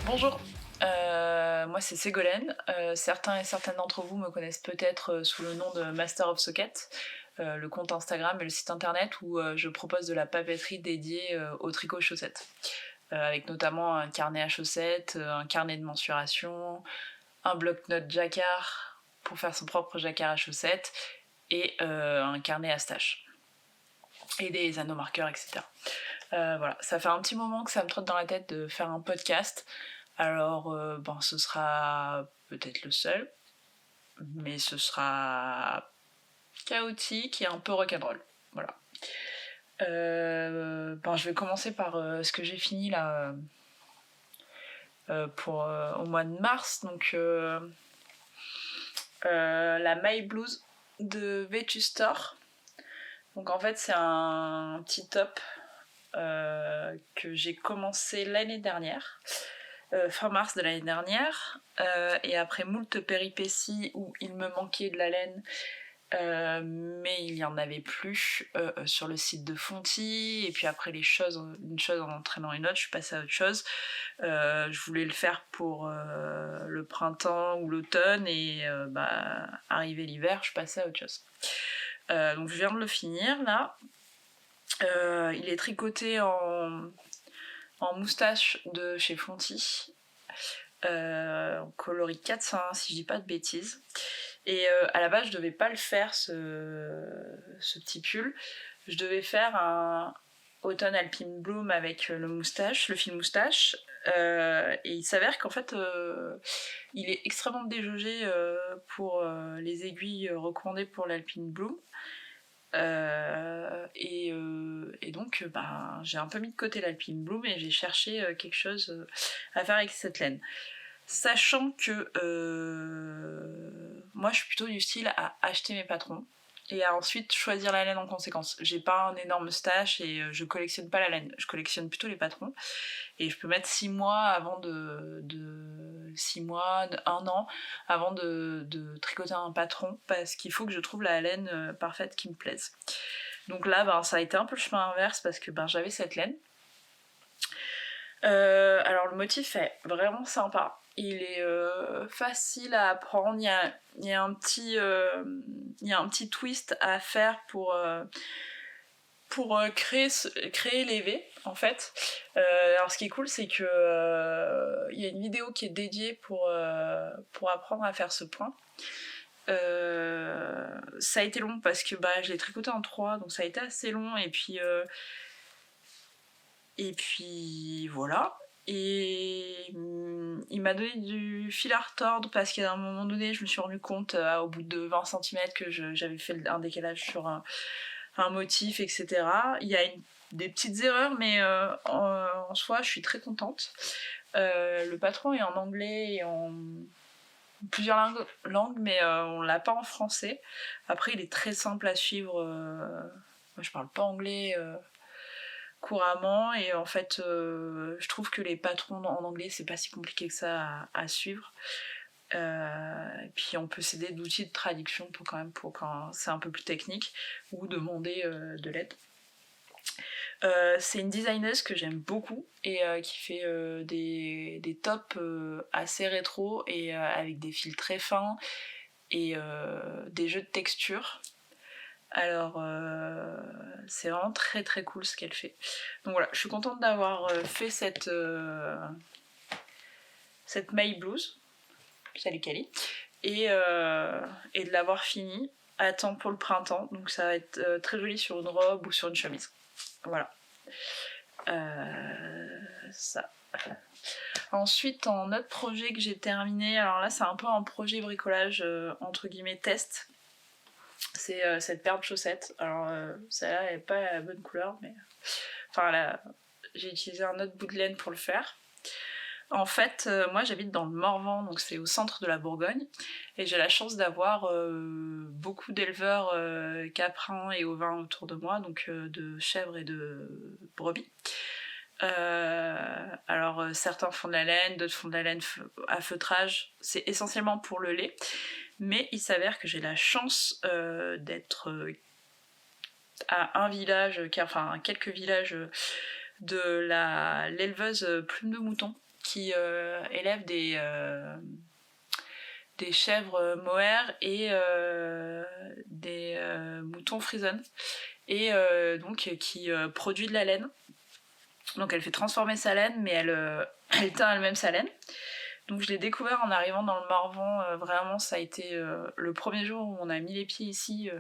Bonjour, moi c'est Ségolène. Certains et certaines d'entre vous me connaissent peut-être sous le nom de Master of Socket, le compte Instagram et le site internet où je propose de la papeterie dédiée au tricot chaussettes. Avec notamment un carnet à chaussettes, un carnet de mensuration, un bloc-notes jacquard pour faire son propre jacquard à chaussettes et un carnet à stache. Et des anneaux marqueurs, etc. Voilà, ça fait un petit moment que ça me trotte dans la tête de faire un podcast. Alors, ce sera peut-être le seul, mais ce sera chaotique et un peu rock'n'roll. Voilà. Je vais commencer par ce que j'ai fini là au mois de mars. Donc, la My Blues de Vetus Store. Donc, en fait, c'est un petit top que j'ai commencé l'année dernière. Fin mars de l'année dernière, et après moult péripéties où il me manquait de la laine, mais il n'y en avait plus sur le site de Fonty, et puis après une chose en entraînant une autre, je suis passée à autre chose. Je voulais le faire pour le printemps ou l'automne, et arrivé l'hiver, je passais à autre chose. Donc je viens de le finir là. Il est tricoté en moustache de chez Fonty, coloris 401 si je dis pas de bêtises. Et à la base je devais pas le faire ce petit pull, je devais faire un automne Alpine Bloom avec le fil moustache, et il s'avère qu'en fait il est extrêmement déjaugé pour les aiguilles recommandées pour l'Alpine Bloom. Et donc j'ai un peu mis de côté l'Alpine Bloom et j'ai cherché quelque chose à faire avec cette laine, sachant que moi je suis plutôt du style à acheter mes patrons et à ensuite choisir la laine en conséquence. J'ai pas un énorme stash et je collectionne pas la laine, je collectionne plutôt les patrons, et je peux mettre 6 mois avant 6 mois, 1 an avant de tricoter un patron, parce qu'il faut que je trouve la laine parfaite qui me plaise. Donc là ça a été un peu le chemin inverse parce que j'avais cette laine. Alors le motif est vraiment sympa, il est facile à apprendre, il y a un petit twist à faire pour créer les V en fait. Alors ce qui est cool, c'est que y a une vidéo qui est dédiée pour apprendre à faire ce point. Ça a été long parce que je l'ai tricoté en 3, donc ça a été assez long, et puis voilà. Et il m'a donné du fil à retordre parce qu'à un moment donné je me suis rendu compte au bout de 20 cm que j'avais fait un décalage sur un motif, etc. Il y a des petites erreurs, mais en soi je suis très contente. Le patron est en anglais et en plusieurs langues, mais on l'a pas en français. Après il est très simple à suivre. Moi je parle pas anglais couramment, et en fait je trouve que les patrons en anglais c'est pas si compliqué que ça à suivre. Et puis on peut s'aider d'outils de traduction pour quand c'est un peu plus technique, ou demander de l'aide. C'est une designeuse que j'aime beaucoup et qui fait des tops assez rétro et avec des fils très fins et des jeux de texture. Alors c'est vraiment très très cool ce qu'elle fait. Donc voilà, je suis contente d'avoir fait cette My Blues, salut Cali, et de l'avoir fini à temps pour le printemps. Donc ça va être très joli sur une robe ou sur une chemise. Voilà. Ça. Ensuite, en autre projet que j'ai terminé, alors là c'est un peu un projet bricolage entre guillemets test. C'est cette paire de chaussettes. Alors celle-là elle n'est pas la bonne couleur, mais là j'ai utilisé un autre bout de laine pour le faire. En fait, moi j'habite dans le Morvan, donc c'est au centre de la Bourgogne, et j'ai la chance d'avoir beaucoup d'éleveurs caprins et ovins autour de moi, donc de chèvres et de brebis. Alors certains font de la laine, d'autres font de la laine à feutrage, c'est essentiellement pour le lait, mais il s'avère que j'ai la chance d'être à un village, enfin quelques villages de l'éleveuse Plume de Mouton qui élève des chèvres mohair et des moutons frison et donc qui produit de la laine. Donc elle fait transformer sa laine, mais elle teint elle-même sa laine. Donc je l'ai découvert en arrivant dans le Morvan, vraiment ça a été le premier jour où on a mis les pieds ici.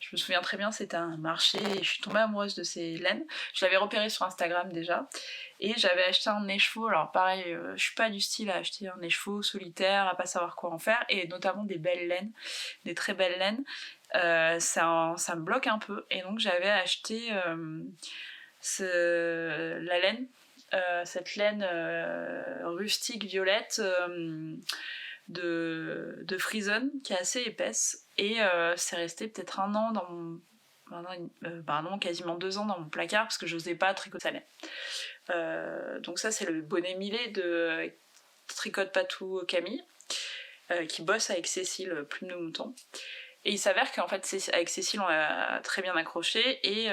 Je me souviens très bien, c'était un marché et je suis tombée amoureuse de ces laines. Je l'avais repéré sur Instagram déjà et j'avais acheté un écheveau. Alors pareil, je suis pas du style à acheter un écheveau solitaire, à pas savoir quoi en faire, et notamment des belles laines, des très belles laines. Ça me bloque un peu et donc j'avais acheté la laine, cette laine rustique violette de Frison qui est assez épaisse et c'est resté peut-être un an dans mon non, quasiment 2 ans dans mon placard parce que je n'osais pas tricoter sa laine. Donc ça c'est le bonnet millet de Tricote Patou Camille qui bosse avec Cécile Plume de Mouton. Et il s'avère qu'en fait, avec Cécile, on a très bien accroché et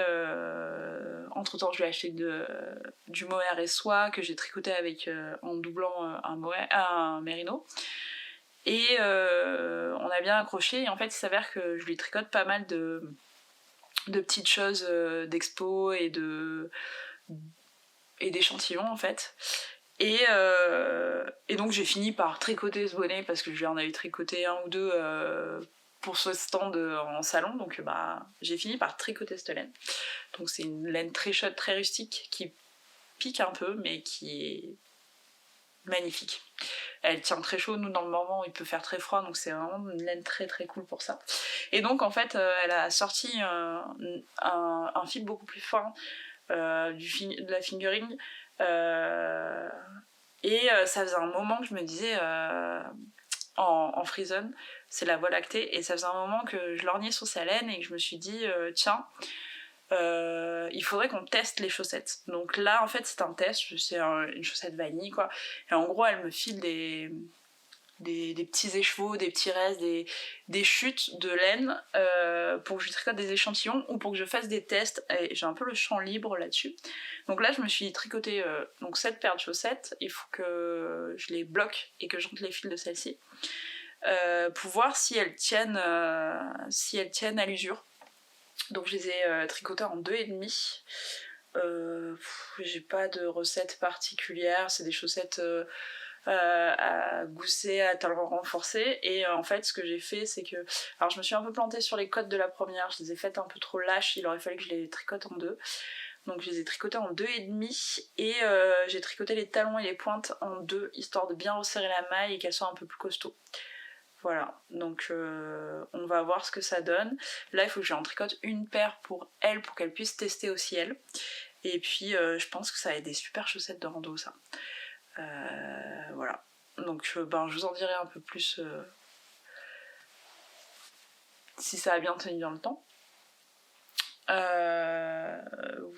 entre temps, je lui ai acheté du mohair et soie que j'ai tricoté avec en doublant un mérino. Et on a bien accroché. Et en fait, il s'avère que je lui tricote pas mal de petites choses d'expo et d'échantillons en fait. Et donc j'ai fini par tricoter ce bonnet parce que je lui en avais tricoté un ou deux pour ce stand en salon, donc j'ai fini par tricoter cette laine. Donc c'est une laine très chaude, très rustique, qui pique un peu, mais qui est magnifique. Elle tient très chaud, nous dans le Morvan il peut faire très froid, donc c'est vraiment une laine très très cool pour ça. Et donc en fait elle a sorti un fil beaucoup plus fin de la fingering, et ça faisait un moment que je me disais en Frison, c'est la Voie lactée, et ça faisait un moment que je lorgnais sur sa laine et que je me suis dit tiens, il faudrait qu'on teste les chaussettes. Donc là en fait c'est un test, c'est une chaussette vanille quoi, et en gros elle me file des petits écheveaux, des petits restes, des chutes de laine pour que je tricote des échantillons ou pour que je fasse des tests, et j'ai un peu le champ libre là-dessus. Donc là je me suis tricoté donc 7 paires de chaussettes, il faut que je les bloque et que j'entre les fils de celles-ci pour voir si elles tiennent à l'usure. Donc je les ai tricotées en 2,5. J'ai pas de recette particulière, c'est des chaussettes à gousset, à talons renforcés, et en fait ce que j'ai fait c'est que, alors je me suis un peu plantée sur les côtes de la première, je les ai faites un peu trop lâches, il aurait fallu que je les tricote en 2, donc je les ai tricotées en 2,5 et j'ai tricoté les talons et les pointes en 2 histoire de bien resserrer la maille et qu'elles soient un peu plus costauds. Voilà, donc on va voir ce que ça donne. Là il faut que j'en tricote une paire pour elle, pour qu'elle puisse tester aussi elle, et puis je pense que ça va être des super chaussettes de rando ça. Voilà, donc je vous en dirai un peu plus si ça a bien tenu dans le temps.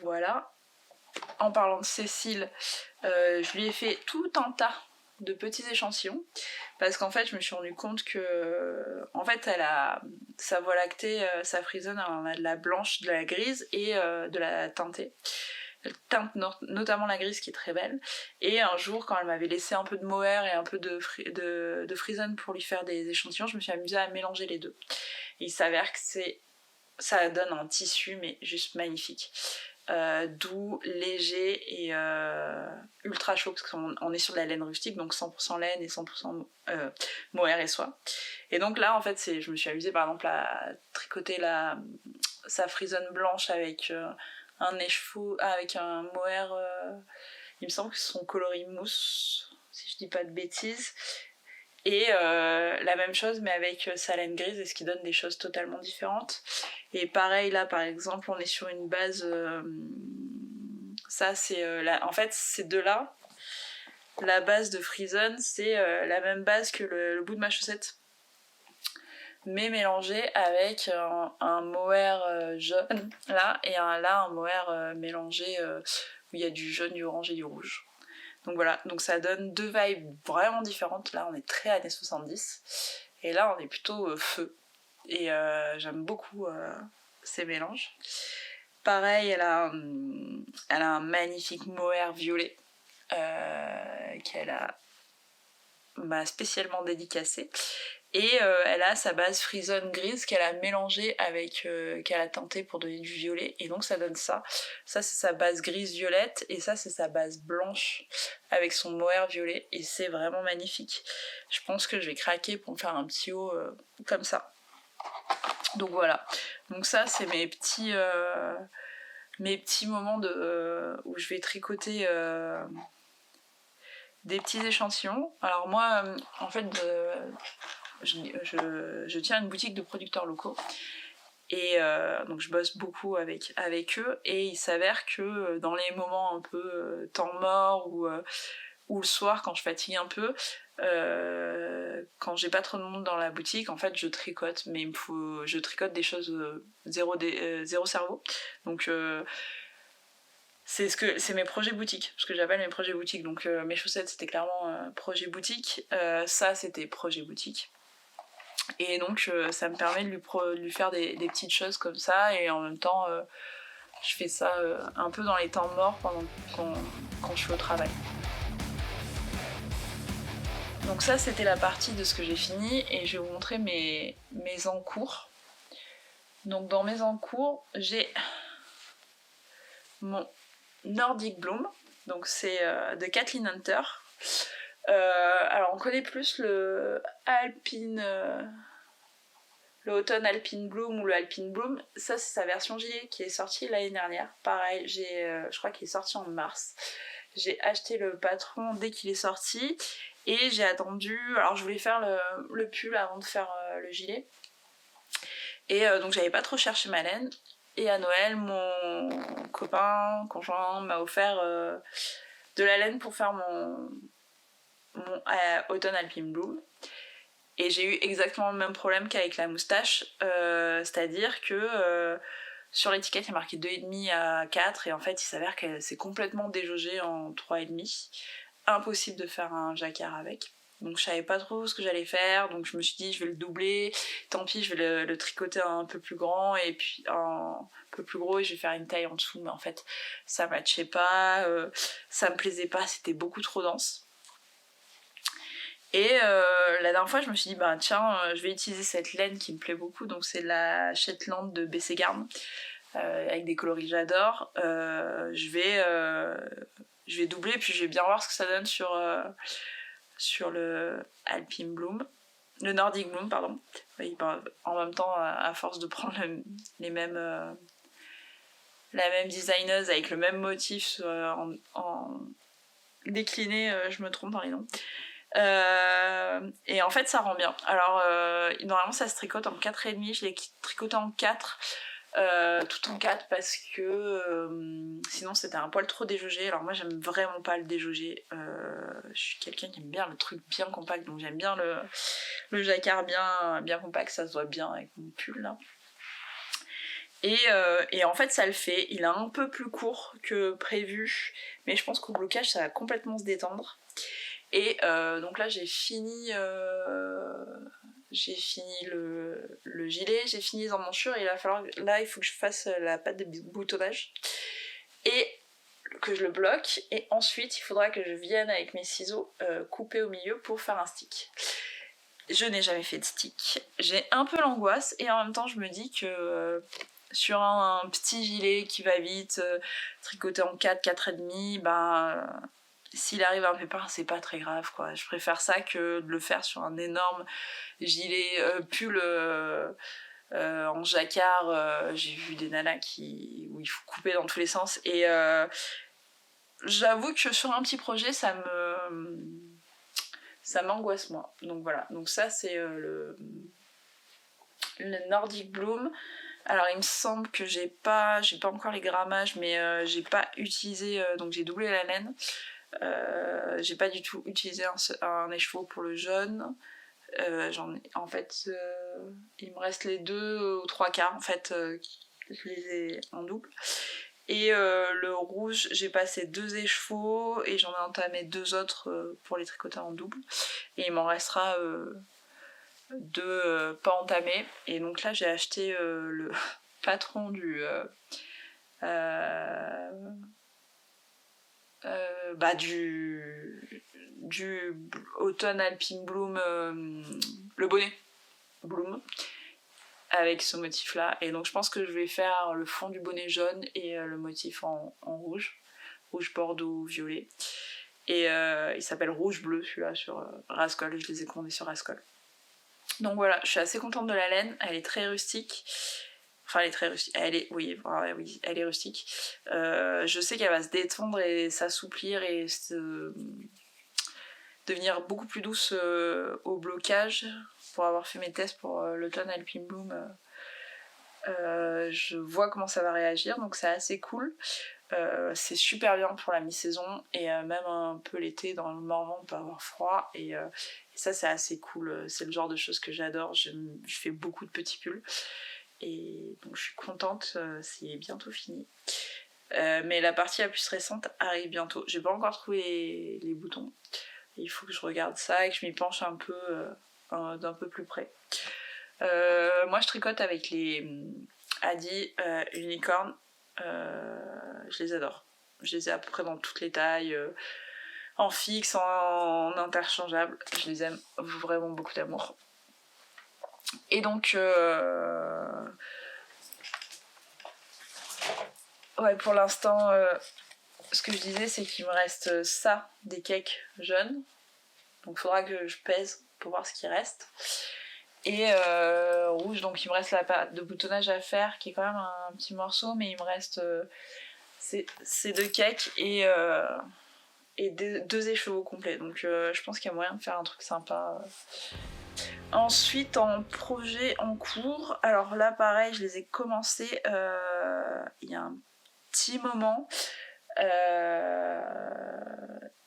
Voilà. En parlant de Cécile, je lui ai fait tout un tas de petits échantillons parce qu'en fait je me suis rendu compte que en fait elle a sa Voie lactée, sa Frison, elle en a de la blanche, de la grise et de la teintée. Elle teinte notamment la grise qui est très belle, et un jour quand elle m'avait laissé un peu de mohair et un peu de Frison pour lui faire des échantillons, je me suis amusée à mélanger les deux. Et il s'avère que ça donne un tissu mais juste magnifique. Doux, léger et ultra chaud parce qu'on est sur de la laine rustique, donc 100% laine et 100% mohair et soie. Et donc là en fait je me suis amusée par exemple à tricoter sa Frison blanche avec un écheveau avec un mohair, il me semble que c'est son coloris mousse si je dis pas de bêtises, et la même chose mais avec sa laine grise, et ce qui donne des choses totalement différentes. Et pareil là par exemple on est sur une base ça c'est en fait ces deux là, la base de Frison c'est la même base que le bout de ma chaussette mais mélangé avec un mohair jaune là, et là un mohair mélangé où il y a du jaune, du orange et du rouge. Donc voilà, donc ça donne deux vibes vraiment différentes. Là on est très années 70 et là on est plutôt feu, et j'aime beaucoup ces mélanges. Pareil, elle a un magnifique mohair violet qu'elle m'a spécialement dédicacé. Et elle a sa base Frisone grise qu'elle a mélangée avec, qu'elle a teintée pour donner du violet, et donc ça donne ça. Ça c'est sa base grise violette, et ça c'est sa base blanche avec son mohair violet, et c'est vraiment magnifique. Je pense que je vais craquer pour me faire un petit haut comme ça. Donc voilà, donc ça c'est mes petits moments où je vais tricoter des petits échantillons. Alors moi, en fait, je tiens une boutique de producteurs locaux, et donc je bosse beaucoup avec eux, et il s'avère que dans les moments un peu temps mort ou le soir quand je fatigue un peu, quand j'ai pas trop de monde dans la boutique, en fait je tricote, mais je tricote des choses zéro cerveau, donc c'est mes projets boutiques, ce que j'appelle mes projets boutiques. Donc mes chaussettes c'était clairement projet boutique, ça c'était projet boutique. Et donc ça me permet de lui faire des petites choses comme ça, et en même temps je fais ça un peu dans les temps morts quand je suis au travail. Donc ça c'était la partie de ce que j'ai fini, et je vais vous montrer mes encours. Donc dans mes encours, j'ai mon Nordic Bloom, donc c'est de Kathleen Hunter. Alors on connaît plus le Autumn Alpine Bloom ou le Alpine Bloom. Ça c'est sa version gilet qui est sortie l'année dernière. Pareil, je crois qu'il est sorti en mars. J'ai acheté le patron dès qu'il est sorti, et j'ai attendu. Alors je voulais faire le pull avant de faire le gilet, et donc j'avais pas trop cherché ma laine. Et à Noël, mon conjoint m'a offert de la laine pour faire mon Autumn Alpine Bloom. Et j'ai eu exactement le même problème qu'avec la moustache, c'est-à-dire que sur l'étiquette il y a marqué 2,5 à 4, et en fait il s'avère que c'est complètement déjaugé en 3,5. Impossible de faire un jacquard avec. Donc je savais pas trop ce que j'allais faire, donc je me suis dit je vais le doubler, tant pis je vais le tricoter un peu plus grand et puis un peu plus gros, et je vais faire une taille en dessous, mais en fait ça matchait pas, ça me plaisait pas, c'était beaucoup trop dense. Et la dernière fois je me suis dit bah tiens, je vais utiliser cette laine qui me plaît beaucoup, donc c'est la Shetland de BC Garn, avec des coloris que j'adore. Je vais doubler, puis je vais bien voir ce que ça donne sur le Alpine Bloom, le Nordic Bloom pardon. Oui, bah, en même temps à force de prendre la même designeuse avec le même motif en décliné, je me trompe dans les noms. Et en fait ça rend bien. Alors normalement ça se tricote en 4,5, je l'ai tricoté en 4, tout en 4 parce que sinon c'était un poil trop déjaugé. Alors moi j'aime vraiment pas le déjaugé, je suis quelqu'un qui aime bien le truc bien compact, donc j'aime bien le jacquard bien compact, ça se voit bien avec mon pull là. Et en fait ça le fait, il est un peu plus court que prévu, mais je pense qu'au blocage ça va complètement se détendre. Et donc là j'ai fini le gilet, j'ai fini les emmanchures, et il faut que je fasse la patte de boutonnage et que je le bloque, et ensuite il faudra que je vienne avec mes ciseaux couper au milieu pour faire un stick. Je n'ai jamais fait de stick, j'ai un peu l'angoisse, et en même temps je me dis que sur un petit gilet qui va vite, tricoté en 4, 4,5, s'il arrive un pépin, c'est pas très grave quoi. Je préfère ça que de le faire sur un énorme gilet pull en jacquard. J'ai vu des nanas où il faut couper dans tous les sens, et j'avoue que sur un petit projet ça m'angoisse moins. Donc voilà, donc ça c'est le Nordic Bloom. Alors il me semble que j'ai pas encore les grammages, mais j'ai pas utilisé, donc j'ai doublé la laine. J'ai pas du tout utilisé un écheveau pour le jaune. En fait, il me reste les 2 ou 3 quarts en fait, je les ai en double. Et le rouge, j'ai passé 2 écheveaux, et j'en ai entamé 2 autres pour les tricoter en double. Et il m'en restera 2 pas entamés. Et donc là, j'ai acheté patron du Autumn Alpine Bloom, le bonnet Bloom, avec ce motif là, et donc je pense que je vais faire le fond du bonnet jaune et le motif en rouge bordeaux violet, et il s'appelle rouge bleu celui-là sur Rascol, je les ai commandés sur Rascol. Donc voilà, je suis assez contente de la laine, elle est très rustique. Enfin, elle est très rustique. Oui, elle est rustique. Je sais qu'elle va se détendre et s'assouplir et devenir beaucoup plus douce au blocage. Pour avoir fait mes tests pour l'automne Alpine Bloom, je vois comment ça va réagir, donc c'est assez cool. C'est super bien pour la mi-saison, et même un peu l'été dans le Morvan on peut avoir froid, et ça c'est assez cool. C'est le genre de choses que j'adore. Je fais beaucoup de petits pulls, et donc je suis contente. C'est bientôt fini, mais la partie la plus récente arrive bientôt. J'ai pas encore trouvé les boutons, il faut que je regarde ça et que je m'y penche un peu d'un peu plus près. Moi je tricote avec les Adi Unicorn. Je les adore. Je les ai à peu près dans toutes les tailles, en fixe, en interchangeable. Je les aime vraiment beaucoup d'amour. Et donc, ouais, pour l'instant, ce que je disais, c'est qu'il me reste ça, des cakes jaunes. Donc il faudra que je pèse pour voir ce qui reste. Et rouge, donc il me reste la pâte de boutonnage à faire, qui est quand même un petit morceau, mais il me reste ces deux cakes et 2 écheveaux complets. Donc je pense qu'il y a moyen de faire un truc sympa. Ensuite, en projet en cours, alors là pareil, je les ai commencés il y a un petit moment.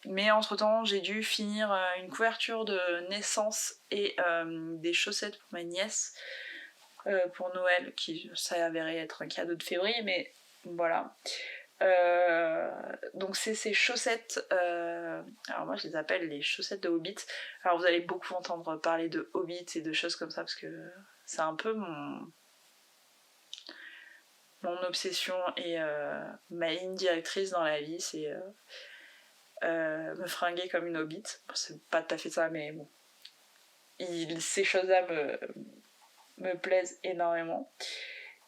Mais entre temps j'ai dû finir une couverture de naissance et des chaussettes pour ma nièce pour Noël, qui s'avérait être un cadeau de février, mais voilà. Donc c'est ces chaussettes, alors moi je les appelle les chaussettes de Hobbit. Alors vous allez beaucoup entendre parler de Hobbit et de choses comme ça, parce que c'est un peu mon obsession et ma ligne directrice dans la vie, c'est me fringuer comme une Hobbit. Bon, c'est pas tout à fait ça, mais bon, ces choses-là me plaisent énormément.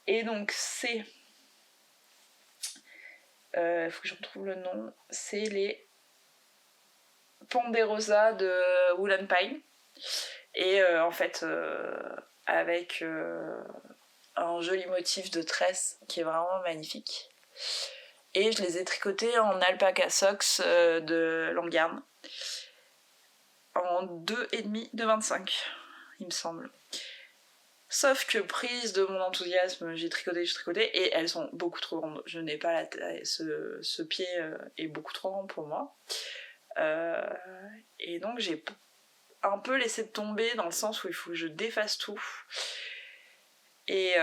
Et donc c'est faut que je retrouve le nom, c'est les Ponderosa de Wool & Pine, et en fait avec un joli motif de tresse qui est vraiment magnifique, et je les ai tricotés en alpaca socks de Langarn en 2,5 de 25 il me semble. Sauf que prise de mon enthousiasme, j'ai tricoté, et elles sont beaucoup trop grandes. Je n'ai pas la taille, ce pied est beaucoup trop grand pour moi. Et donc j'ai un peu laissé tomber, dans le sens où il faut que je défasse tout. Et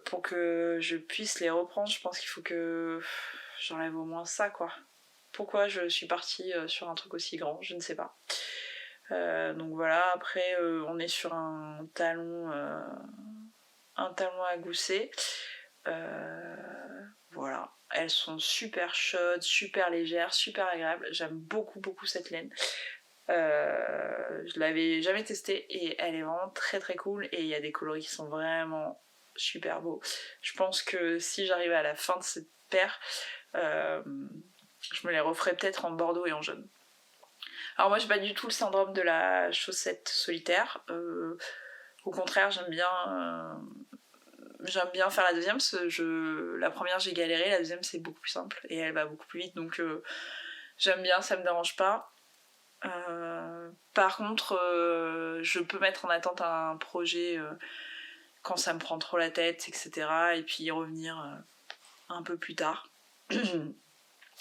pour que je puisse les reprendre, je pense qu'il faut que j'enlève au moins ça, quoi. Pourquoi je suis partie sur un truc aussi grand, je ne sais pas. Donc voilà, après on est sur un talon à gousset. Voilà, elles sont super chaudes, super légères, super agréables. J'aime beaucoup cette laine. Je l'avais jamais testée et elle est vraiment très très cool, et il y a des coloris qui sont vraiment super beaux. Je pense que si j'arrivais à la fin de cette paire, je me les referais peut-être en bordeaux et en jaune. Alors moi j'ai pas du tout le syndrome de la chaussette solitaire, au contraire j'aime bien faire la deuxième, parce que la première j'ai galéré, la deuxième c'est beaucoup plus simple et elle va beaucoup plus vite, donc j'aime bien, ça me dérange pas. Par contre je peux mettre en attente un projet quand ça me prend trop la tête, etc., et puis y revenir un peu plus tard. Je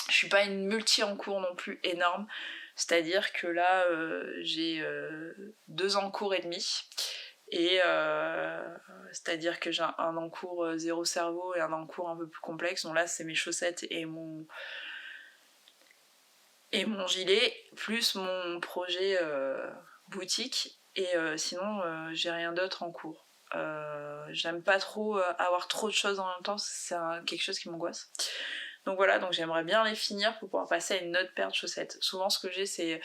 suis pas une multi en cours non plus énorme, c'est-à-dire que là j'ai 2 encours et demi, et c'est-à-dire que j'ai un encours zéro cerveau et un encours un peu plus complexe. Donc là c'est mes chaussettes et mon gilet, plus mon projet boutique, et sinon j'ai rien d'autre en cours. J'aime pas trop avoir trop de choses en même temps, c'est quelque chose qui m'angoisse. Donc voilà, donc j'aimerais bien les finir pour pouvoir passer à une autre paire de chaussettes. Souvent ce que j'ai c'est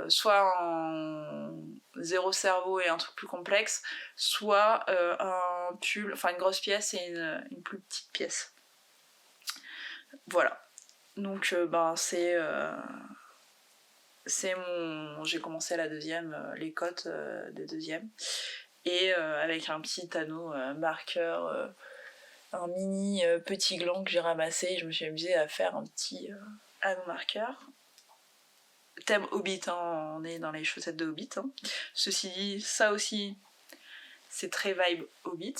soit un zéro cerveau et un truc plus complexe, soit un pull, enfin une grosse pièce et une plus petite pièce. Voilà. Donc c'est mon... J'ai commencé la deuxième, les cotes des deuxièmes. Et avec un petit anneau marqueur, un mini petit gland que j'ai ramassé, je me suis amusée à faire un petit anneau marqueur. Thème Hobbit, hein, on est dans les chaussettes de Hobbit. Hein. Ceci dit, ça aussi, c'est très vibe Hobbit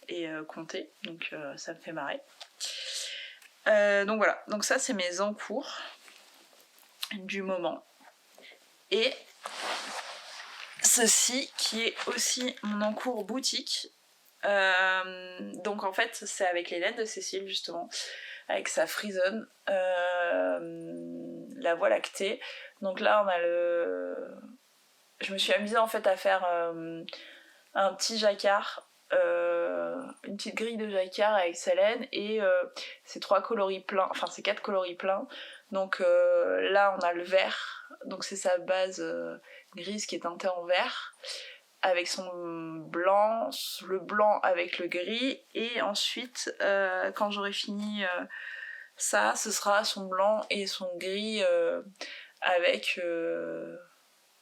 et comté, donc ça me fait marrer. Donc voilà, donc ça c'est mes encours du moment. Et ceci qui est aussi mon encours boutique. Donc en fait c'est avec les laines de Cécile justement, avec sa frisonne, la voie lactée. Donc là on a je me suis amusée en fait à faire un petit jacquard, une petite grille de jacquard avec sa laine et c'est 3 coloris pleins, enfin c'est 4 coloris pleins. Donc là on a le vert, donc c'est sa base grise qui est teintée en vert, avec son blanc, le blanc avec le gris, et ensuite quand j'aurai fini ça, ce sera son blanc et son gris avec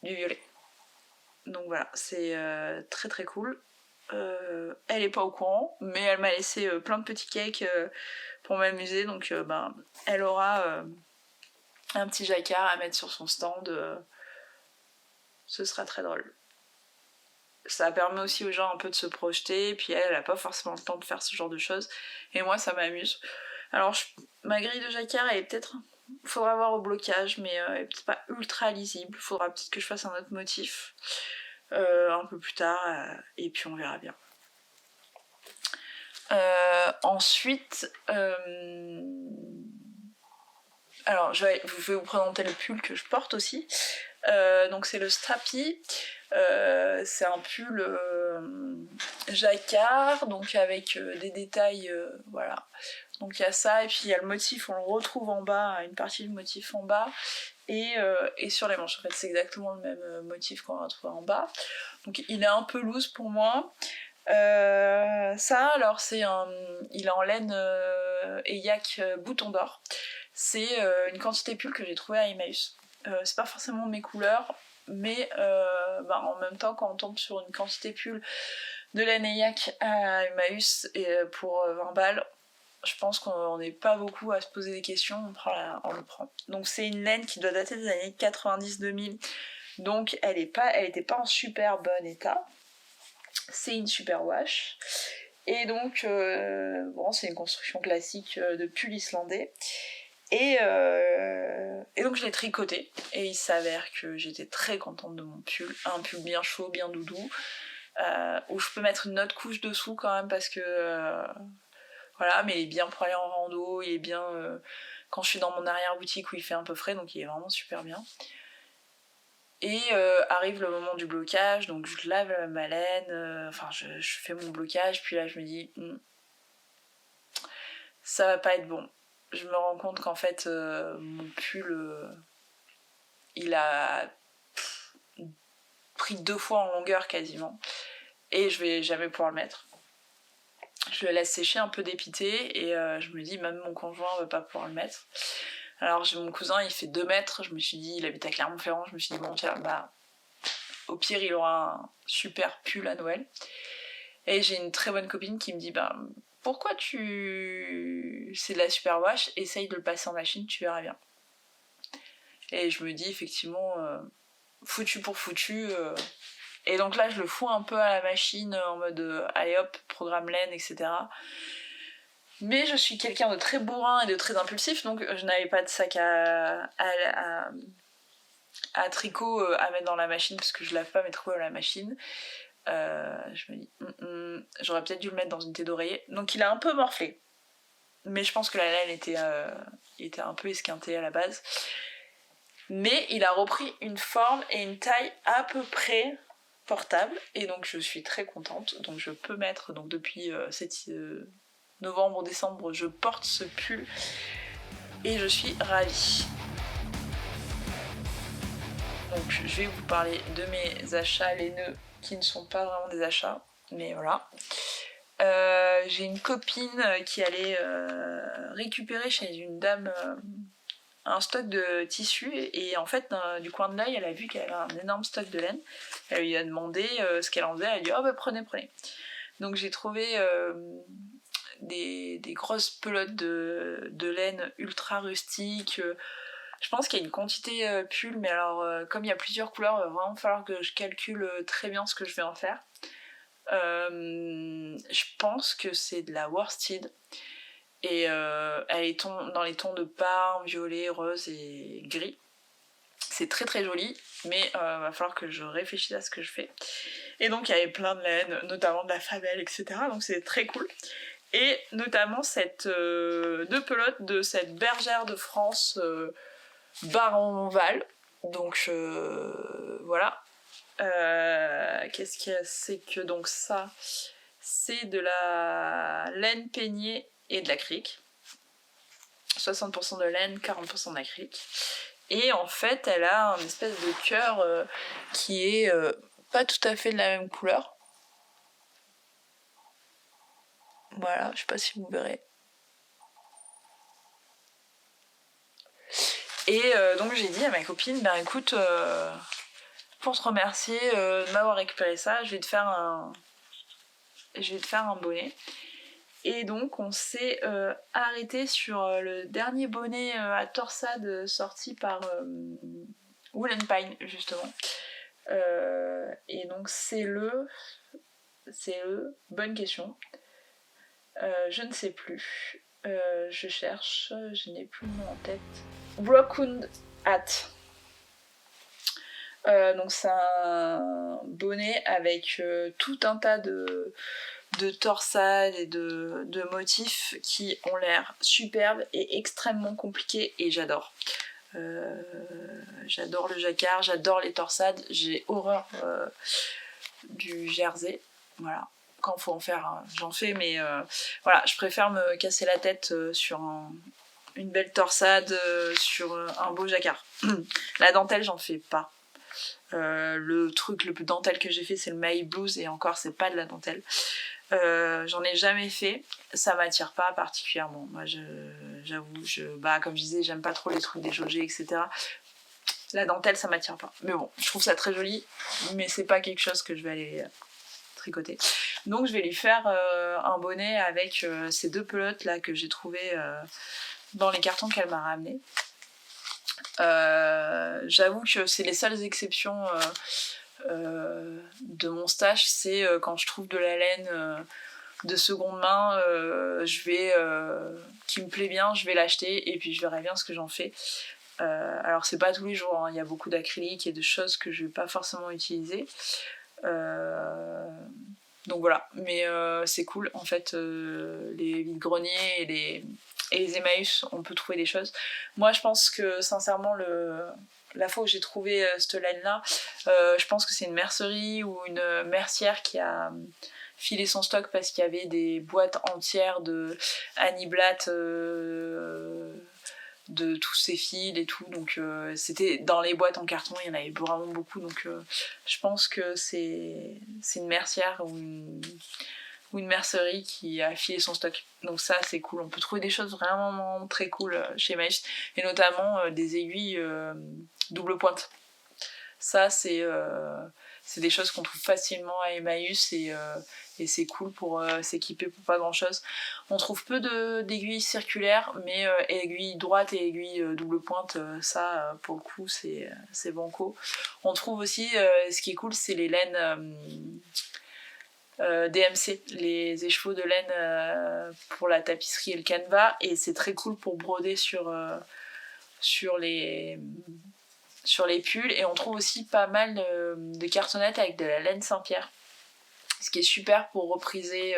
du violet. Donc voilà, c'est très très cool. Elle est pas au courant, mais elle m'a laissé plein de petits cakes pour m'amuser, donc elle aura un petit jacquard à mettre sur son stand. Ce sera très drôle. Ça permet aussi aux gens un peu de se projeter, puis elle a pas forcément le temps de faire ce genre de choses, et moi ça m'amuse. Alors ma grille de jacquard elle est peut-être... Faudra voir au blocage, mais elle est peut-être pas ultra lisible, faudra peut-être que je fasse un autre motif un peu plus tard, et puis on verra bien. Ensuite, alors je vais vous présenter le pull que je porte aussi. Donc c'est le Strappy. C'est un pull jacquard, donc avec des détails, voilà. Donc il y a ça, et puis il y a le motif, on le retrouve en bas, une partie du motif en bas, et sur les manches. En fait, c'est exactement le même motif qu'on va retrouver en bas. Donc il est un peu loose pour moi. Ça, alors il est en laine et yak bouton d'or. C'est une quantité pull que j'ai trouvé à Emmaüs. C'est pas forcément mes couleurs, mais en même temps, quand on tombe sur une quantité pull de laine et yak à Emmaüs et pour 20 balles, je pense qu'on n'est pas beaucoup à se poser des questions, on le prend. Donc c'est une laine qui doit dater des années 90-2000, donc elle était pas en super bon état. C'est une super wash. Et donc, c'est une construction classique de pull islandais. Et donc je l'ai tricoté. Et il s'avère que j'étais très contente de mon pull. Un pull bien chaud, bien doudou. Où je peux mettre une autre couche dessous quand même parce que... voilà, mais il est bien pour aller en rando. Il est bien quand je suis dans mon arrière-boutique où il fait un peu frais. Donc il est vraiment super bien. Et arrive le moment du blocage, donc je lave ma laine, je fais mon blocage, puis là je me dis ça va pas être bon. Je me rends compte qu'en fait mon pull il a pris 2 fois en longueur quasiment, et je vais jamais pouvoir le mettre. Je le laisse sécher un peu dépité, et je me dis même mon conjoint va pas pouvoir le mettre. Alors mon cousin il fait 2 mètres, je me suis dit, il habite à Clermont-Ferrand, je me suis dit bon tiens, au pire il aura un super pull à Noël. Et j'ai une très bonne copine qui me dit pourquoi c'est de la super wash, essaye de le passer en machine, tu verras bien. Et je me dis effectivement foutu pour foutu, et donc là je le fous un peu à la machine en mode allez hop, programme laine, etc. Mais je suis quelqu'un de très bourrin et de très impulsif, donc je n'avais pas de sac à tricot à mettre dans la machine, parce que je lave pas mes tricots à la machine. Je me dis j'aurais peut-être dû le mettre dans une thé d'oreiller. Donc il a un peu morflé, mais je pense que la laine était un peu esquintée à la base, mais il a repris une forme et une taille à peu près portable et donc je suis très contente. Donc je peux mettre, donc depuis novembre ou décembre, je porte ce pull et je suis ravie. Donc je vais vous parler de mes achats laineux qui ne sont pas vraiment des achats, mais voilà. J'ai une copine qui allait récupérer chez une dame un stock de tissus et en fait du coin de l'œil elle a vu qu'elle avait un énorme stock de laine. Elle lui a demandé ce qu'elle en faisait, elle a dit oh bah prenez. Donc j'ai trouvé des grosses pelotes de laine ultra rustiques. Je pense qu'il y a une quantité pull, mais alors comme il y a plusieurs couleurs, il va vraiment falloir que je calcule très bien ce que je vais en faire. Je pense que c'est de la worsted et elle est dans les tons de parme, violet, rose et gris. C'est très très joli, mais va falloir que je réfléchisse à ce que je fais. Et donc il y avait plein de laine, notamment de la favelle, etc. Donc c'est très cool. Et notamment deux pelotes de cette bergère de France Baron Val. Donc voilà. Qu'est-ce qu'il y a? C'est que donc ça, c'est de la laine peignée et de l'acrylique. 60% de laine, 40% d'acrylique. Et en fait, elle a un espèce de cœur qui est pas tout à fait de la même couleur. Voilà, je sais pas si vous verrez. Et donc j'ai dit à ma copine, ben écoute, pour te remercier de m'avoir récupéré ça, je vais te faire un bonnet. Et donc on s'est arrêté sur le dernier bonnet à torsade sorti par Wool & Pine justement. Et donc c'est bonne question. Je ne sais plus. Je cherche, je n'ai plus le nom en tête. Broken Hat. Donc c'est un bonnet avec tout un tas de torsades et de motifs qui ont l'air superbes et extrêmement compliqués et j'adore. J'adore le jacquard, j'adore les torsades, j'ai horreur du jersey. Voilà. Quand faut en faire, j'en fais, mais voilà, je préfère me casser la tête sur une belle torsade, sur un beau jacquard. La dentelle, j'en fais pas. Le plus dentelle que j'ai fait, c'est le maï blues, et encore, c'est pas de la dentelle. J'en ai jamais fait, ça m'attire pas particulièrement. Moi, j'avoue, comme je disais, j'aime pas trop les trucs déjaugés, etc. La dentelle, ça m'attire pas. Mais bon, je trouve ça très joli, mais c'est pas quelque chose que je vais aller tricoter. Donc je vais lui faire un bonnet avec ces deux pelotes là que j'ai trouvées dans les cartons qu'elle m'a ramenés. J'avoue que c'est les seules exceptions de mon stash, c'est quand je trouve de la laine de seconde main, qui me plaît bien, je vais l'acheter et puis je verrai bien ce que j'en fais. Alors c'est pas tous les jours, hein. Il y a beaucoup d'acrylique et de choses que je vais pas forcément utiliser. Donc voilà, mais c'est cool en fait, les vide-greniers et les Emmaüs, on peut trouver des choses. Moi je pense que sincèrement la fois où j'ai trouvé cette laine là, je pense que c'est une mercerie ou une mercière qui a filé son stock parce qu'il y avait des boîtes entières de Annie Blatt, de tous ces fils et tout, donc c'était dans les boîtes en carton, il y en avait vraiment beaucoup, donc je pense que c'est une mercière ou une mercerie qui a filé son stock, donc ça c'est cool. On peut trouver des choses vraiment très cool chez Emmaüs, et notamment des aiguilles double pointe. Ça c'est des choses qu'on trouve facilement à Emmaüs, et c'est cool pour s'équiper pour pas grand chose. On trouve peu d'aiguilles circulaires, mais aiguilles droites et aiguilles double pointe, ça pour le coup c'est banco. On trouve aussi, ce qui est cool, c'est les laines DMC, les écheveaux de laine pour la tapisserie et le canevas, et c'est très cool pour broder sur les pulls. Et on trouve aussi pas mal de cartonnettes avec de la laine Saint-Pierre, ce qui est super pour repriser,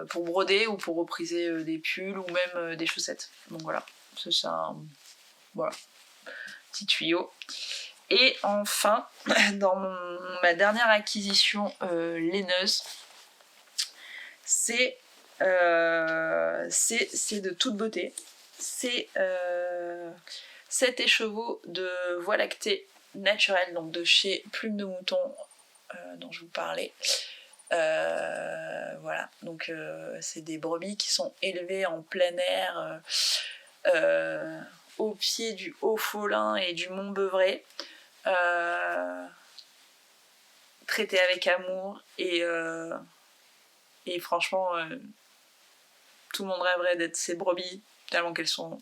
pour broder ou pour repriser des pulls ou même des chaussettes. Donc voilà, c'est un petit tuyau. Et enfin, dans ma dernière acquisition laineuse, c'est de toute beauté. C'est 7 écheveaux de voie lactée naturelle, donc de chez Plume de Mouton, dont je vous parlais. Voilà, donc c'est des brebis qui sont élevées en plein air au pied du Haut-Faulin et du Mont-Beuvray, traitées avec amour et franchement tout le monde rêverait d'être ces brebis tellement qu'elles sont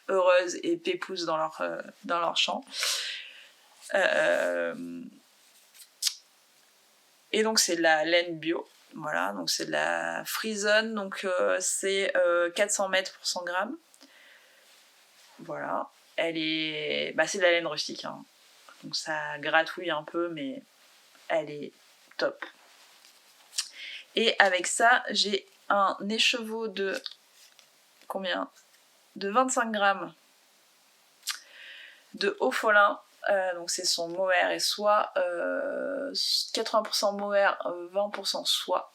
heureuses et pépouses dans leur champ. Et donc c'est de la laine bio, voilà, donc c'est de la Frisonne, donc c'est 400 mètres pour 100 grammes. Voilà, c'est de la laine rustique, hein. Donc ça gratouille un peu, mais elle est top. Et avec ça, j'ai un écheveau de combien ? De 25 grammes de Haut-Faulin. Donc c'est son mohair et soie, 80% mohair, 20% soie,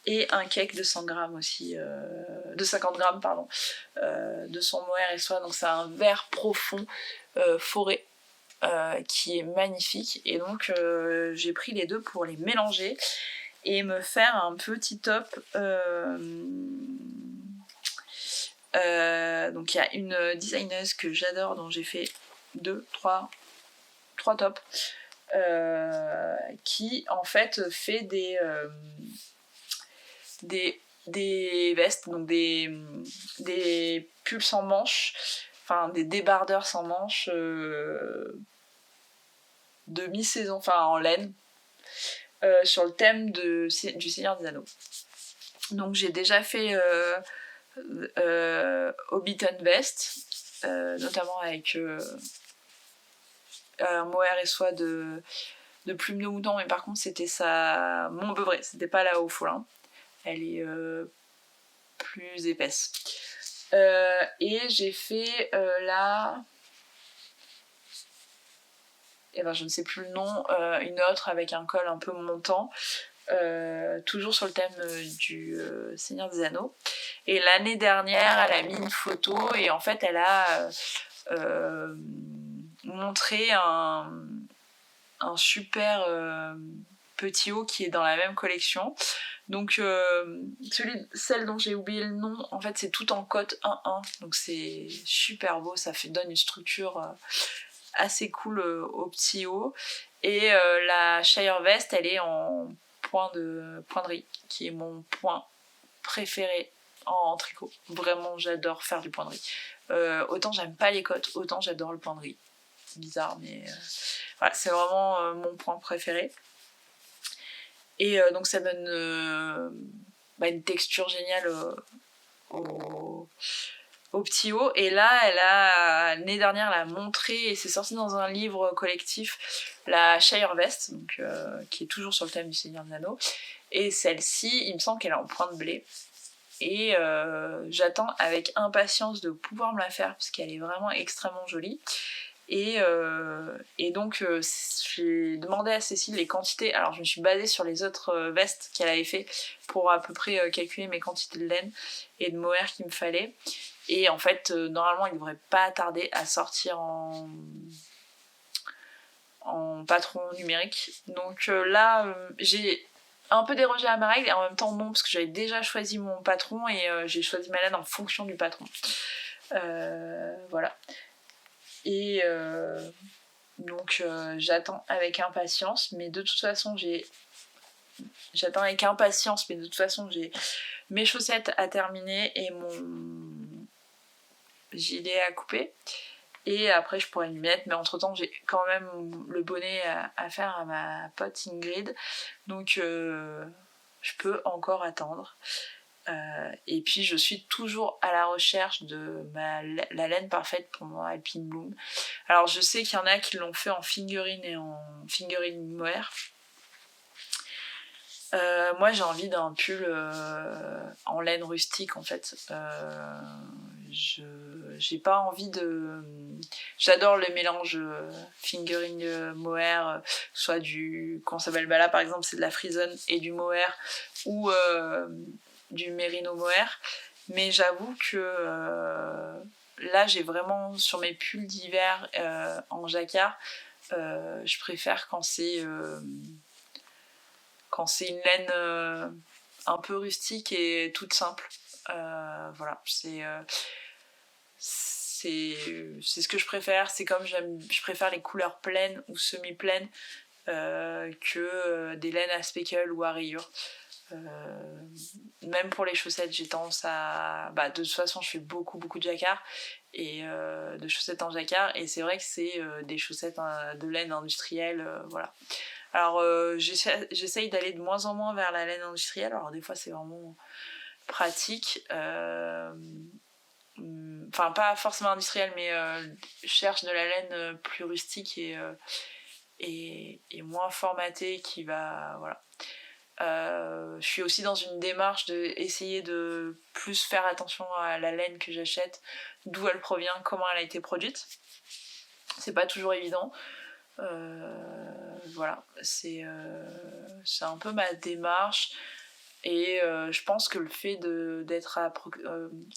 et un cake de 100 grammes aussi, de 50 grammes pardon, de son mohair et soie. Donc c'est un vert profond forêt qui est magnifique, et donc j'ai pris les deux pour les mélanger et me faire un petit top. Donc il y a une designeuse que j'adore, dont j'ai fait 3 tops, qui en fait fait des vestes, donc des pulls sans manches, enfin des débardeurs sans manches de mi-saison, enfin en laine, sur le thème du Seigneur des Anneaux. Donc j'ai déjà fait Hobbiton Vest, notamment avec un mohair et soie de Plume de Mouton, mais par contre c'était sa Mont-Beuvray, c'était pas la Haut-Faulin, elle est plus épaisse. Et j'ai fait je ne sais plus le nom, une autre avec un col un peu montant, toujours sur le thème du Seigneur des Anneaux. Et l'année dernière, elle a mis une photo et en fait, elle a montré un super petit haut qui est dans la même collection. Donc celle dont j'ai oublié le nom, en fait c'est tout en cote 1-1, donc c'est super beau, ça donne une structure assez cool au petit haut. Et la Shire Vest, elle est en point de riz, qui est mon point préféré en tricot. Vraiment, j'adore faire du point de riz. Autant j'aime pas les cotes, autant j'adore le point de riz. C'est bizarre, mais voilà, c'est vraiment mon point préféré. Et donc ça donne une texture géniale au petit haut. Et là, l'année dernière, elle a montré, et c'est sorti dans un livre collectif, la Shire Vest, donc, qui est toujours sur le thème du Seigneur des Anneaux. Et celle-ci, il me semble qu'elle est en point de blé. Et j'attends avec impatience de pouvoir me la faire, parce qu'elle est vraiment extrêmement jolie. Et donc j'ai demandé à Cécile les quantités. Alors je me suis basée sur les autres vestes qu'elle avait fait pour à peu près calculer mes quantités de laine et de mohair qu'il me fallait. Et en fait normalement il devrait pas tarder à sortir en patron numérique. Donc là j'ai un peu dérogé à ma règle, et en même temps non, parce que j'avais déjà choisi mon patron et j'ai choisi ma laine en fonction du patron. Voilà. Et donc j'attends avec impatience, mais de toute façon j'ai mes chaussettes à terminer et mon gilet à couper, et après je pourrais m'y mettre, mais entre temps j'ai quand même le bonnet à faire à ma pote Ingrid, donc je peux encore attendre. Et puis je suis toujours à la recherche de la laine parfaite pour mon Alpine Bloom. Alors je sais qu'il y en a qui l'ont fait en figurine et en figurine mohair. Moi j'ai envie d'un pull en laine rustique en fait. j'ai pas envie de... J'adore le mélange fingering mohair, soit quand ça s'appelle là par exemple c'est de la frisonne et du mohair, ou du mérino mohair, mais j'avoue que là j'ai vraiment sur mes pulls d'hiver en jacquard, je préfère quand c'est une laine un peu rustique et toute simple. Voilà, c'est ce que je préfère. C'est comme je préfère les couleurs pleines ou semi-pleines que des laines à speckle ou à rayures. Même pour les chaussettes, j'ai tendance à... de toute façon, je fais beaucoup de jacquard et de chaussettes en jacquard, et c'est vrai que c'est des chaussettes de laine industrielle, voilà. Alors j'essaye d'aller de moins en moins vers la laine industrielle, alors des fois c'est vraiment pratique, enfin pas forcément industrielle, mais je cherche de la laine plus rustique et moins formatée qui va... Voilà. Je suis aussi dans une démarche d'essayer de plus faire attention à la laine que j'achète, d'où elle provient, comment elle a été produite. C'est pas toujours évident. Voilà, c'est un peu ma démarche, et je pense que le fait d'être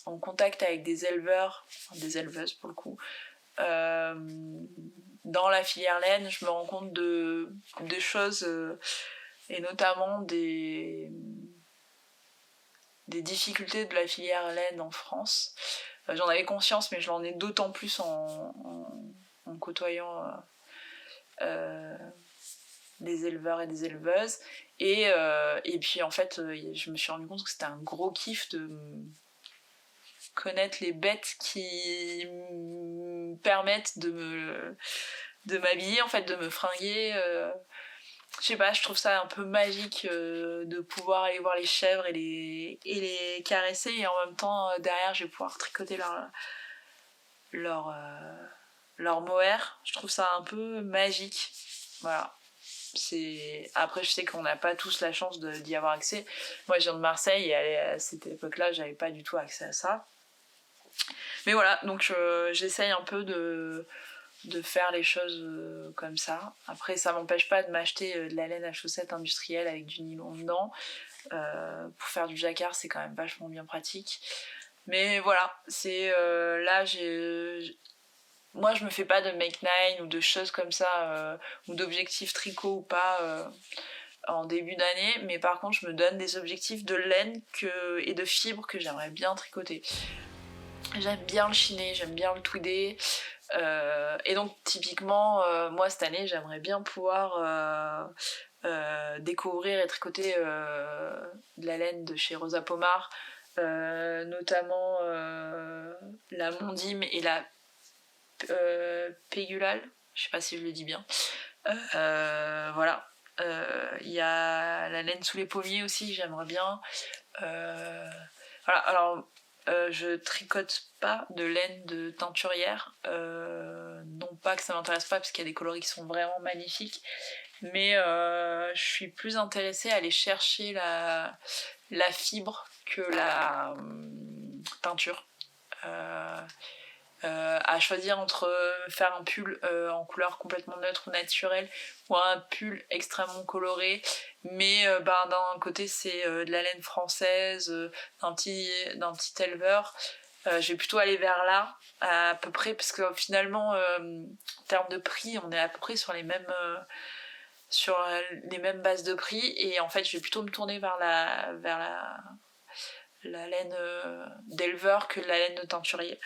en contact avec des éleveurs, des éleveuses pour le coup, dans la filière laine, je me rends compte de choses, et notamment des difficultés de la filière laine en France. J'en avais conscience, mais j'en ai d'autant plus en côtoyant des éleveurs et des éleveuses. Et puis en fait, je me suis rendu compte que c'était un gros kiff de connaître les bêtes qui me permettent de m'habiller, en fait, de me fringuer. Je sais pas, je trouve ça un peu magique de pouvoir aller voir les chèvres et les caresser, et en même temps derrière je vais pouvoir tricoter leur mohair. Je trouve ça un peu magique. Voilà. Après je sais qu'on n'a pas tous la chance d'y avoir accès. Moi je viens de Marseille, et à cette époque-là j'avais pas du tout accès à ça. Mais voilà, donc j'essaye un peu de faire les choses comme ça. Après ça m'empêche pas de m'acheter de la laine à chaussettes industrielle avec du nylon dedans. Pour faire du jacquard c'est quand même vachement bien pratique. Mais voilà, c'est là moi je me fais pas de make nine ou de choses comme ça, ou d'objectifs tricot ou pas en début d'année, mais par contre je me donne des objectifs de laine et de fibres que j'aimerais bien tricoter. J'aime bien le chiner, j'aime bien le tweeder. Et donc typiquement moi cette année j'aimerais bien pouvoir découvrir et tricoter de la laine de chez Rosa Pomar, notamment la Mondim et la Pégulale, je sais pas si je le dis bien. Voilà. Il y a la laine sous les pommiers aussi, j'aimerais bien. Voilà, alors je tricote pas de laine de teinturière, non pas que ça m'intéresse pas parce qu'il y a des coloris qui sont vraiment magnifiques, mais je suis plus intéressée à aller chercher la fibre que la teinture. À choisir entre faire un pull en couleur complètement neutre ou naturelle, ou un pull extrêmement coloré, mais d'un côté c'est de la laine française, d'un petit éleveur. Je vais plutôt aller vers là à peu près, parce que finalement en termes de prix on est à peu près sur les mêmes bases de prix, et en fait je vais plutôt me tourner vers la laine d'éleveur que la laine de teinturier.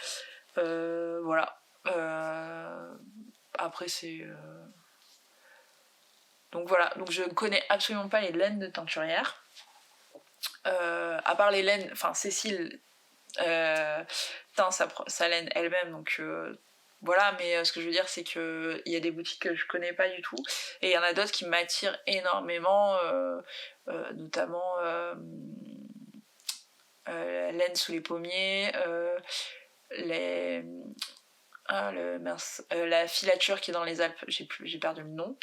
Voilà. Après c'est... Donc voilà, donc je connais absolument pas les laines de teinturière. À part les laines, enfin Cécile teint sa laine elle-même, donc voilà, mais ce que je veux dire c'est qu'il y a des boutiques que je connais pas du tout, et il y en a d'autres qui m'attirent énormément, notamment la laine sous les pommiers, la filature qui est dans les Alpes, j'ai perdu le nom.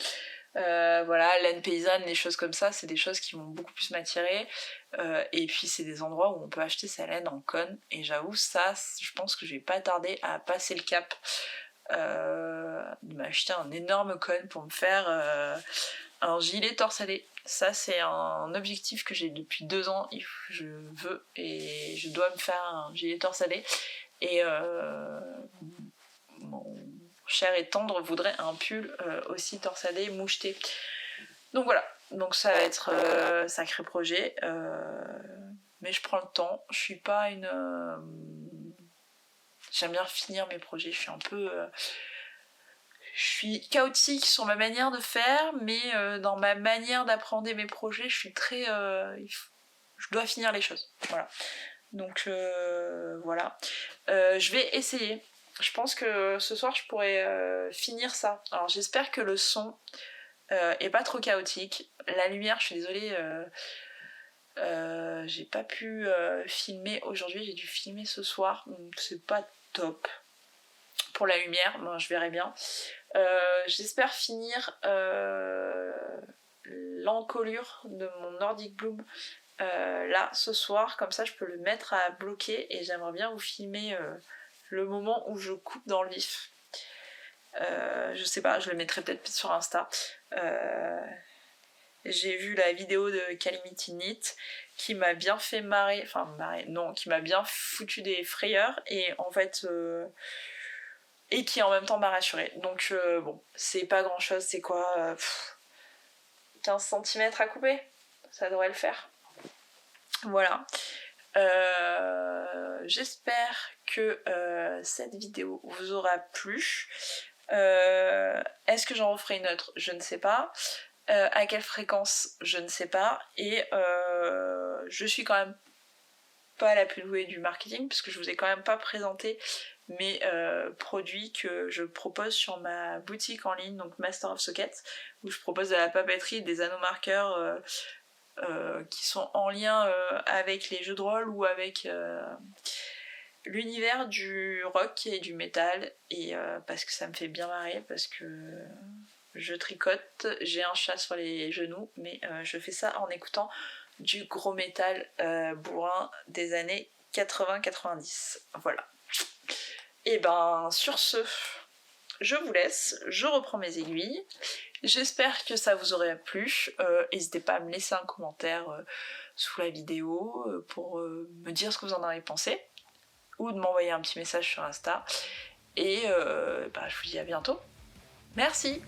Voilà, laine paysanne, les choses comme ça, c'est des choses qui vont beaucoup plus m'attirer. Et puis c'est des endroits où on peut acheter sa laine en conne. Et j'avoue, ça, je pense que je vais pas tarder à passer le cap. De m'acheter un énorme cône pour me faire un gilet torsadé. Ça, c'est un objectif que j'ai depuis 2 ans. Je veux et je dois me faire un gilet torsadé. Et mon cher et tendre voudrait un pull aussi torsadé, moucheté. Donc voilà. Donc ça va être sacré projet. Mais je prends le temps. Je suis pas une. J'aime bien finir mes projets. Je suis un peu. Je suis chaotique sur ma manière de faire, mais dans ma manière d'apprendre mes projets, je suis très. Je dois finir les choses. Voilà. Donc voilà. Je vais essayer. Je pense que ce soir, je pourrais finir ça. Alors j'espère que le son est pas trop chaotique. La lumière, je suis désolée. J'ai pas pu filmer aujourd'hui. J'ai dû filmer ce soir. Donc c'est pas top. Pour la lumière, bon, je verrai bien. J'espère finir l'encolure de mon Nordic Bloom là ce soir, comme ça je peux le mettre à bloquer et j'aimerais bien vous filmer le moment où je coupe dans le vif. Je sais pas, je le mettrai peut-être sur Insta. J'ai vu la vidéo de Calamity Knit qui m'a bien fait marrer, enfin marrer, non, qui m'a bien foutu des frayeurs et en fait et qui en même temps m'a rassurée. Donc bon, c'est pas grand chose, c'est quoi 15 cm à couper, ça devrait le faire. Voilà. J'espère que cette vidéo vous aura plu. Est-ce que j'en referai une autre? Je ne sais pas. À quelle fréquence? Je ne sais pas. Et je suis quand même pas la plus douée du marketing parce que je vous ai quand même pas présenté mes produits que je propose sur ma boutique en ligne, donc Master of Socket, où je propose de la papeterie, des anneaux marqueurs qui sont en lien avec les jeux de rôle ou avec l'univers du rock et du métal, et parce que ça me fait bien marrer, parce que je tricote, j'ai un chat sur les genoux, mais je fais ça en écoutant du gros métal bourrin des années 80-90. Voilà. Et ben sur ce, je vous laisse, je reprends mes aiguilles. J'espère que ça vous aurait plu. N'hésitez pas à me laisser un commentaire sous la vidéo pour me dire ce que vous en avez pensé, ou de m'envoyer un petit message sur Insta. Et je vous dis à bientôt. Merci!